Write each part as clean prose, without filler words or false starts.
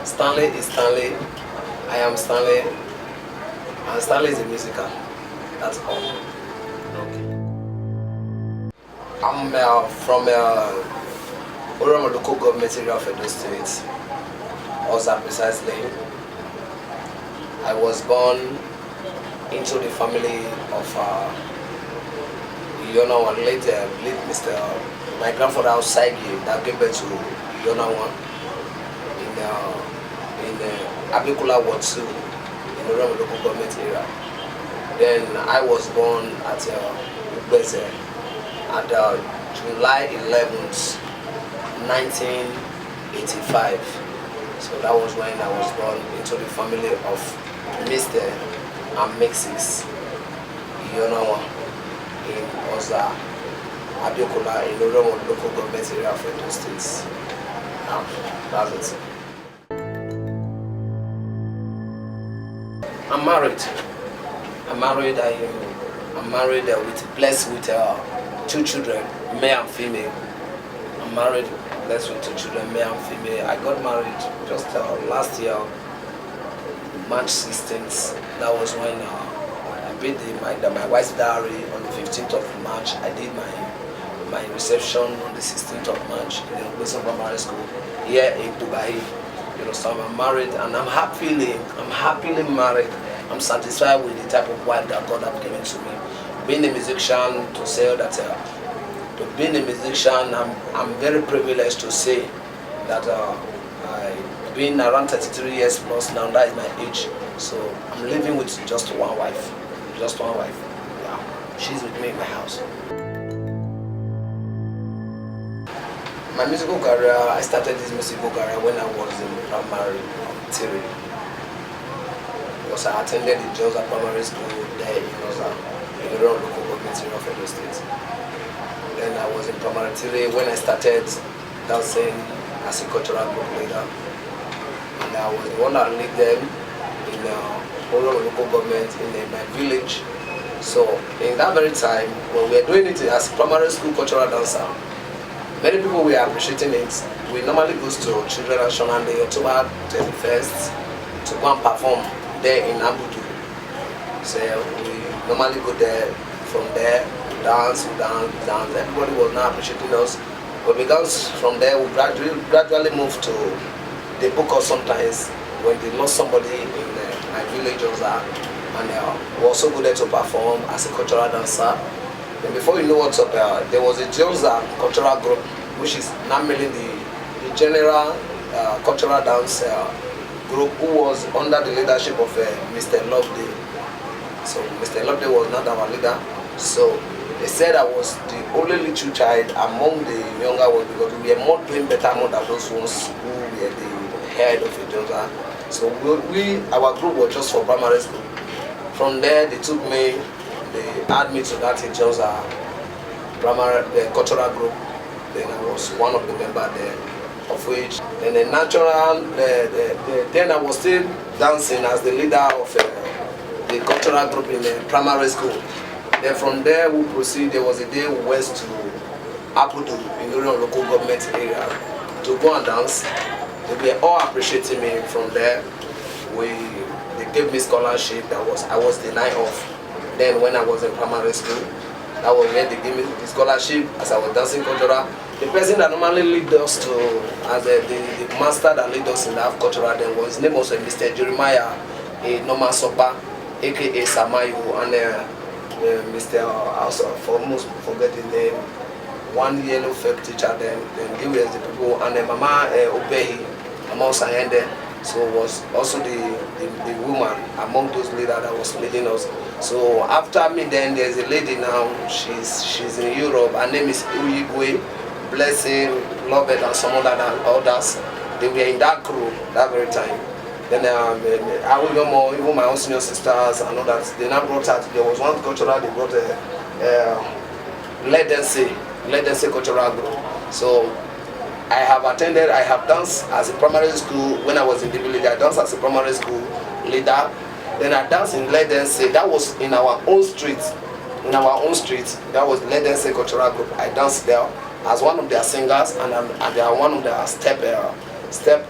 Stanley is Stanley. I am Stanley. And Stanley is a musical. That's all. Okay. I'm from Oroma local government area of Edo State. Also precisely. I was born into the family of iyonamwan, late Mr. My grandfather outside that gave birth to iyonamwan in Abikula Ward 2 in the Oroma local government area. Then I was born at Ubeze at July 11th, 1985. So that was when I was born into the family of Mr. and Mrs. iyonamwan in Oza, Abiokola, in the Oroma local government area of Edo State. That's it. I'm married. I'm married with blessed with 2 children, male and female. I'm married, blessed with 2 children, male and female. I got married just last year, March 16th. That was when I paid my wife's dowry on the 15th of March. I did my reception on the 16th of March in the Wilson Primary School here in Dubai. You know, so I'm married and I'm happily married. I'm satisfied with the type of wife that God has given to me. Being a musician, to say that being a musician, I'm very privileged to say that I've been around 33 years plus now. That is my age. So I'm living with just one wife. Just one wife. Yeah, she's with me in my house. My musical career, I started this musical career when I was in primary 3. Because I attended the Josa Primary School there in Oza, in the local government area of Edo State. Then I was in primary 3 when I started dancing as a cultural group leader. And I was the one that lead them in the local government in my village. So in that very time, when we were doing it as a primary school cultural dancer, many people were appreciating it. We normally go to Children Action on the October 21st to go and perform there in Abudu. So we normally go there, from there, we dance. Everybody was not appreciating us. But because from there, we gradually moved to the book us sometimes when they lost somebody in my village and we also go there to perform as a cultural dancer. And before you know what's up, there was a Josa cultural group, which is not mainly the general cultural dance group, who was under the leadership of Mr. Loveday. So Mr. Loveday was not our leader. So they said I was the only little child among the younger ones because we were more doing better more than those ones who were the head of the Josa. So our group was just for primary school. From there, they took me. They added me to that Josa primary cultural group. Then I was one of the members there, of which then the natural. Then I was still dancing as the leader of the cultural group in the primary school. Then from there we proceed. There was a day we went to Abudu in the local government area to go and dance. They were all appreciating me. From there, they gave me scholarship. I was denied off. Then when I was in primary school, that was when they gave me the scholarship as I was dancing cultural. The person that normally lead us to, as the master that lead us in that cultural then was, his name was Mr. Jeremiah Norman Sopa, aka Samayo, and Mr. also almost forgetting the one yellow fake teacher then give us the people, and Mama Obehi, Mama Sayende. So was also the woman among those leaders that was leading us. So after me then there's a lady now, she's in Europe. Her name is Uyigwe, Blessing, Lovett and some others. They were in that group that very time. Then I will know more, even my own senior sisters and others. They now brought out, there was one cultural, they brought Let Them Say cultural group. So I have danced as a primary school when I was in the village. I danced as a primary school leader. Then I danced in Let Them Say. That was in our own street. That was Let Them Say cultural group. I danced there. as one of their singers, and they are one of their step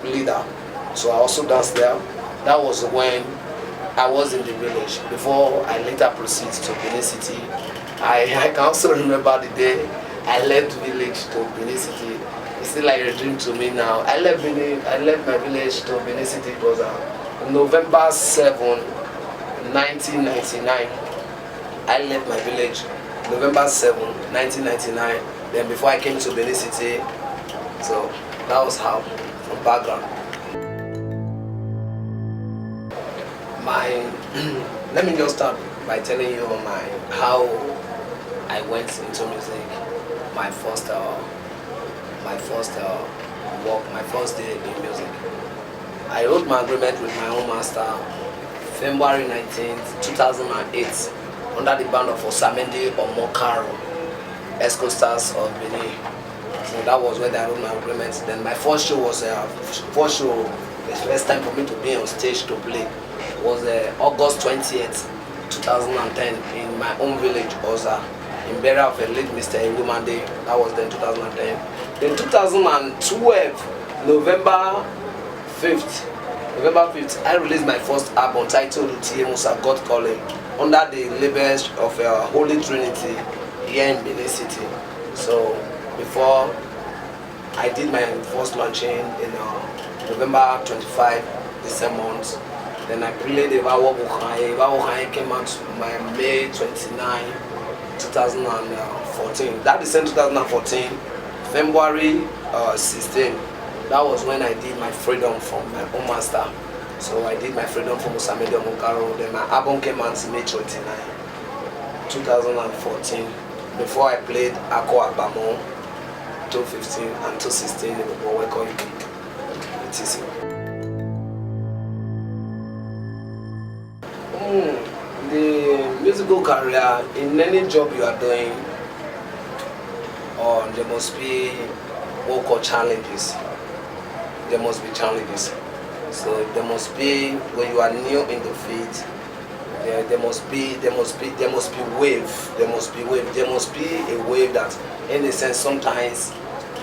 leader. So I also danced there. That was when I was in the village before I later proceeded to Benin City. I can also remember the day I left village to Benin City. It's still like a dream to me now. I left my village to Benin City. It was November 7, 1999. I left my village November 7, 1999. Then before I came to Benin City, so that was how, from background. Let me just start by telling you how I went into music. My first day in music. I wrote my agreement with my own master February 19th, 2008 under the banner of Osamende Omokaro, Esco Stars of Benin. So that was when I wrote my agreement. Then my first show was the first time for me to be on stage to play was August 20th, 2010 in my own village, Oza, in burial of a late Mr. Iwumande. That was then 2010. Then 2012, November 5th, I released my first album titled Utie Musa God Calling under the labels of Holy Trinity here in Benin City. So before I did my first launching in November 25 this month. Then I played Evawo Bukhari came out by May 29, 2014. That is in 2014, February 16. That was when I did my freedom from my own master. So I did my freedom from Osamede Omokaro. Then my album came out May 29, 2014. Before I played Ako Abamo 2015 and 2016 in Weko etc. The musical career, in any job you are doing, there must be what called challenges. There must be challenges. So there must be, when you are new in the field, there must be wave. There must be a wave that, in a sense, sometimes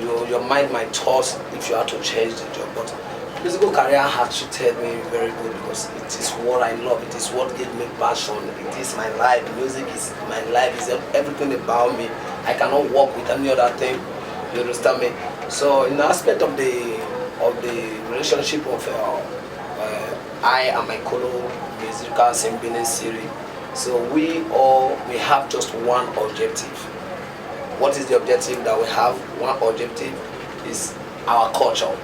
your mind might thought if you have to change the job. But musical career has treated me very good because it is what I love. It is what gives me passion. It is my life. Music is my life. It's everything about me. I cannot work with any other thing. You understand me? So in the aspect of the relationship of I and my fellow musicians in Benin City, so we have just one objective. What is the objective that we have? One objective is our culture.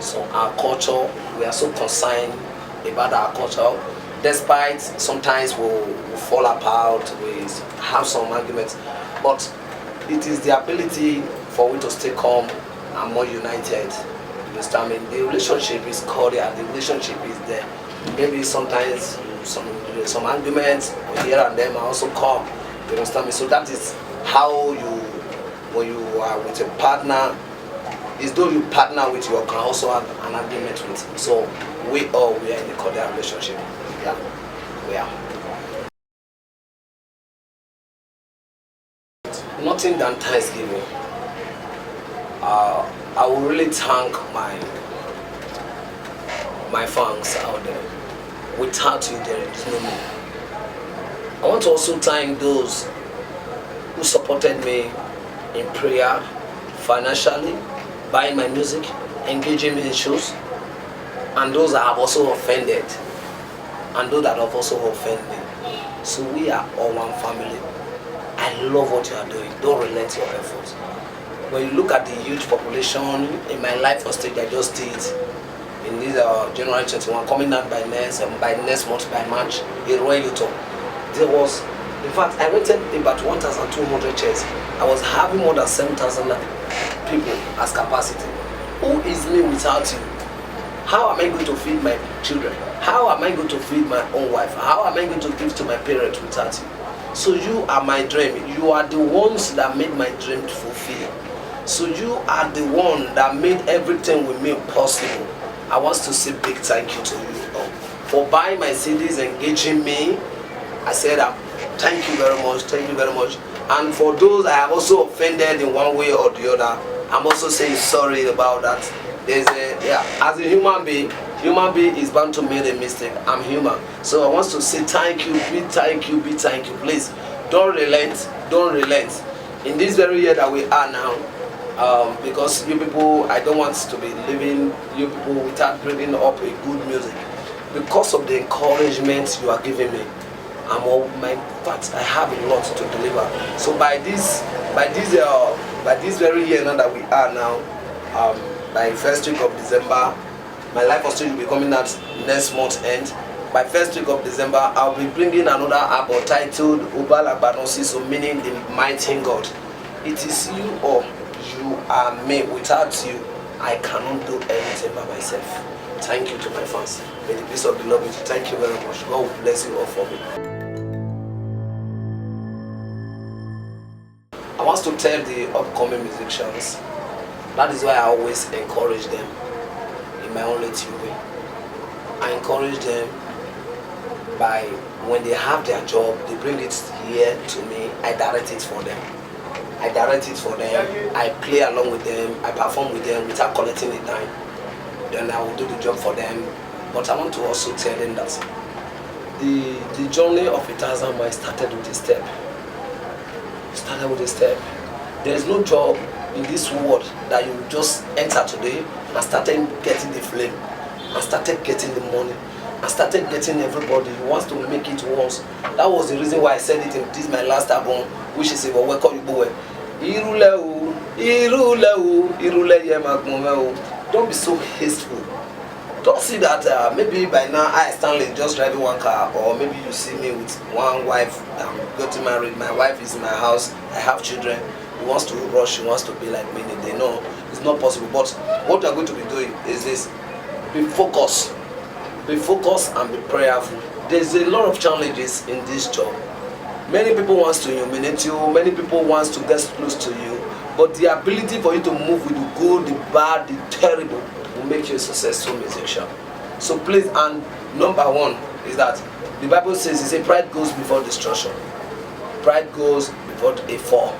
So our culture, we are so concerned about our culture. Despite sometimes we'll fall apart, we have some arguments, but it is the ability for we to stay calm and more united. You understand me? The relationship is cordial, the relationship is there. Maybe sometimes some arguments here and there are also come. You understand me? So that is how when you are with a partner, is though you partner with, you can also have an agreement with. So we are in a cordial relationship. Yeah, we are. Nothing than Thanksgiving. I will really thank my fans out there. Without you, there is no me. I want to also thank those who supported me in prayer, financially, buying my music, engaging me in shows, and those that have also offended, and those that have also offended me. So we are all one family. I love what you are doing. Don't relent your efforts. When you look at the huge population in my life on stage, I just did in this January 21, coming out by next month by March, in Royal Utah. There was, in fact, I rented about 1,200 chairs. I was having more than 7,000 people as capacity. Who is me without you? How am I going to feed my children? How am I going to feed my own wife? How am I going to give to my parents without you? So you are my dream. You are the ones that made my dream fulfill. So you are the one that made everything with me possible. I want to say big thank you to you for buying my CDs, engaging me. I said thank you very much, And for those I have also offended in one way or the other, I'm also saying sorry about that. As a human being is bound to make a mistake. I'm human. So I want to say thank you, big thank you, big thank you. Please don't relent, don't relent. In this very year that we are now, because you people, I don't want to be living you people without bringing up a good music. Because of the encouragement you are giving me, I have a lot to deliver. So by this very year now that we are now, by first week of December, my life of still will be coming out next month end. By first week of December, I'll be bringing another album titled Ubala Banosi, so meaning the mighty God. It is you or you are me. Without you, I cannot do anything by myself. Thank you to my fans. May the peace of the Lord be with you. Thank you very much. God will bless you all for me. I want to tell the upcoming musicians, that is why I always encourage them in my own little way. I encourage them by when they have their job, they bring it here to me, I direct it for them. I direct it for them, I play along with them, I perform with them without collecting the dime. Then I will do the job for them. But I want to also tell them that the journey of 1,000 miles started with a step. Started with a step. There is no job in this world that you just enter today and started getting the flame, and started getting the money, and started getting everybody who wants to make it once. That was the reason why I said it in this my last album, which is about welcome you boy. Don't be so hasteful. Don't see that maybe by now I Stanley just driving one car, or maybe you see me with one wife. I'm getting married. My wife is in my house. I have children. He wants to rush. He wants to be like me. They know it's not possible. But what we are going to be doing is this: be focused, and be prayerful. There's a lot of challenges in this job. Many people want to humiliate you. Many people want to get close to you. But the ability for you to move with the good, the bad, the terrible will make you a successful musician. So please, and number one is that the Bible says, pride goes before destruction. Pride goes before a fall.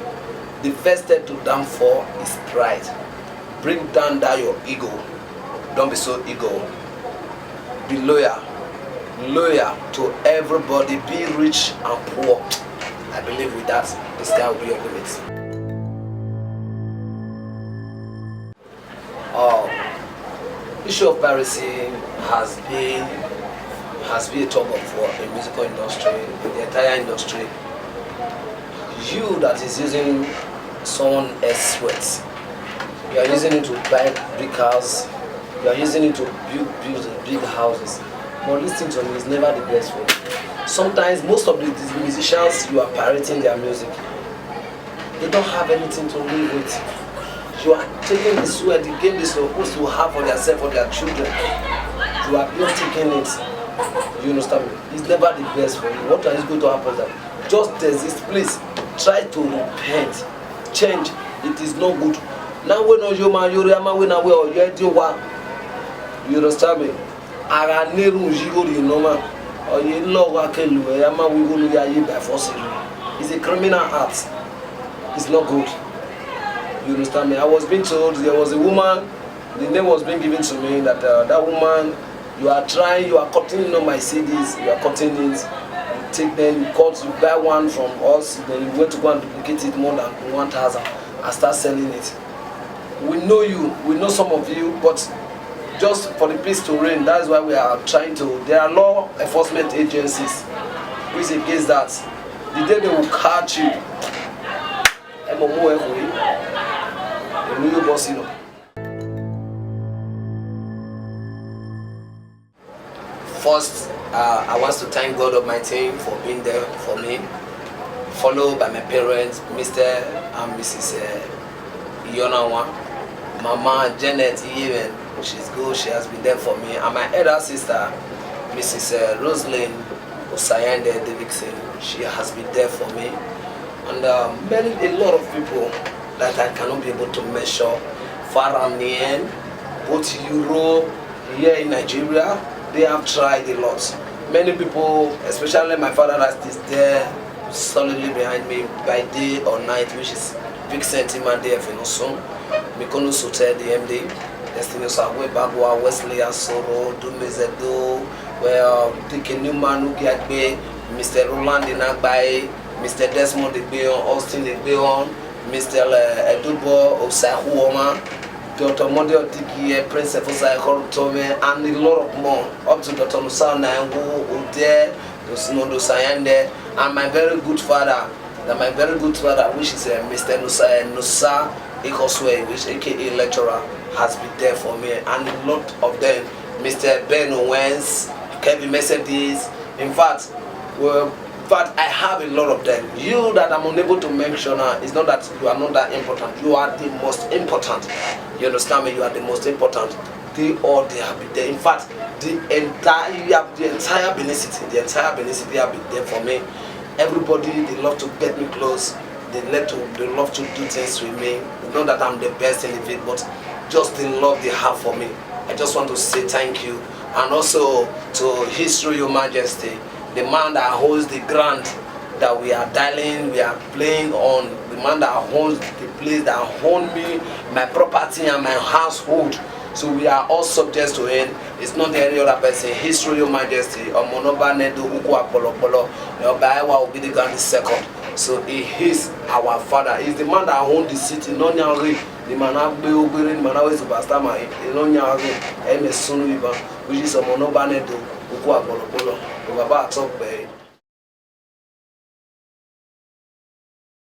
The first step to downfall is pride. Bring down your ego. Don't be so ego. Be loyal to everybody. Be rich and poor. I believe with that, the sky will be your limit. Issue of piracy has been a tug of war in the musical industry, in the entire industry. You that is using someone else's sweat, you are using it to buy big cars, you are using it to build big houses. But listen to me, it's never the best for you. Sometimes most of these musicians, you are pirating their music. They don't have anything to live with. You are taking the sweat, the game they're supposed to have for themselves, for their children. You are not taking it. You understand me? It's never the best for you. What is going to happen is that just desist, please. Try to repent. Change. It is not good. Now when you man, you understand me? Ara neru jigo di normal. Or you know what can you yama we go to by force. It's a criminal act. It's not good. You understand me? I was being told there was a woman, the name was being given to me that that woman, you are cutting on my CDs, you are cutting it, you take them, you buy one from us, then you went to go and duplicate it more than 1,000 and start selling it. We know you, we know some of you, but just for the peace to reign, that's why we are trying to, there are law enforcement agencies who is against that. The day they will catch you, first, I want to thank God Almighty for being there for me, followed by my parents, Mr. and Mrs. Iyonamwan, Mama Janet, even she's good, she has been there for me, and my elder sister, Mrs. Rosalind Osayande Davidson, she has been there for me, and a lot of people that I cannot be able to measure, far and near, both Europe, here in Nigeria, they have tried a lot. Many people, especially my father that is there, solidly behind me by day or night, which is big sentiment there for no soon. Mikono Sote the MD, Destiny Sagwe Bagua, Wesley Asoro, Dumezedo, where Dick Newman Ugiagbe, Mr. Roland Inagbaye, Mr. Desmond de Beon, Austin de Beon, Mr. Edubo Osahuoma, Dr. Mondio Diki, Prince Efosai Tome, and a lot of more, up to Dr. Nusa Nango, Ude, Dosnodo Sayande, and my very good father, which is Mr. Nusa Ikoswe, which aka lecturer, has been there for me, and a lot of them, Mr. Ben Owens, Kevin Mercedes, in fact, I have a lot of them. You that I'm unable to mention, it's not that you are not that important. You are the most important. You understand me? You are the most important. They have been there. In fact, the entire Benin City have been there for me. Everybody, they love to get me close. They love to do things with me. Not that I'm the best in the field, but just the love they have for me. I just want to say thank you. And also to His Royal Majesty, the man that holds the grant that we are playing on, the man that holds the place, that owns me, my property and my household. So we are all subject to him. It's not any other person. His Royal Majesty, Omonoba Nedo Uku Apolopolo, Obaewa Obidigan II. So he is our father. He's the man that owns the city. No nyari, the man that be obeying, the man that is Bastama. No nyari, Eme Sunu, which is Omonoba Nedo Uku Apolopolo. We're about to talk, babe.